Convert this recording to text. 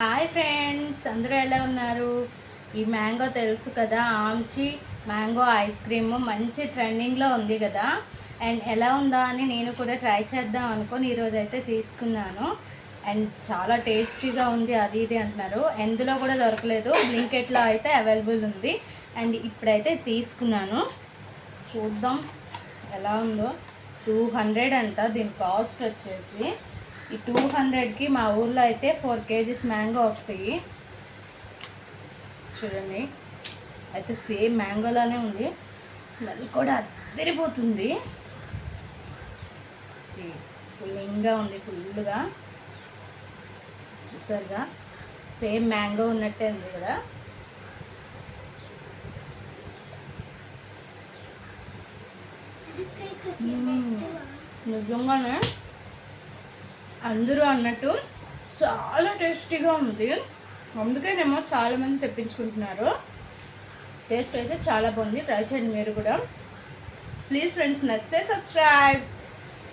Hi friends, అందరూ ఎలా ఉన్నారు? ఈ మ్యాంగో తెలుసు కదా, ఆమ్చి మ్యాంగో ఐస్ క్రీమ్ మంచి ట్రెండింగ్లో ఉంది కదా. అండ్ ఎలా ఉందా అని నేను కూడా ట్రై చేద్దాం అనుకొని ఈరోజు అయితే తీసుకున్నాను. అండ్ చాలా టేస్టీగా ఉంది, అది ఇది అంటున్నారు. ఎందులో కూడా దొరకలేదు, బ్లింకెట్లో అయితే అవైలబుల్ ఉంది. అండ్ ఇప్పుడైతే తీసుకున్నాను, చూద్దాం ఎలా ఉందో. 200 అంట దీని కాస్ట్ వచ్చేసి. ఈ 200కి మా ఊర్లో అయితే 4 kgs మ్యాంగో వస్తాయి. చూడండి, అయితే సేమ్ మ్యాంగోలానే ఉంది, స్మెల్ కూడా అదిరిపోతుంది. పుల్లింగా ఉంది, ఫుల్గా చూసారుగా, సేమ్ మ్యాంగో ఉన్నట్టే ఉంది కదా. నిజంగానే అందరూ అన్నట్టు చాలా టేస్టీగా ఉంది, అందుకేనేమో చాలామంది తెప్పించుకుంటున్నారు. టేస్ట్ అయితే చాలా బాగుంది, ట్రై చేయండి మీరు కూడా. ప్లీజ్ ఫ్రెండ్స్, నచ్చితే సబ్స్క్రైబ్.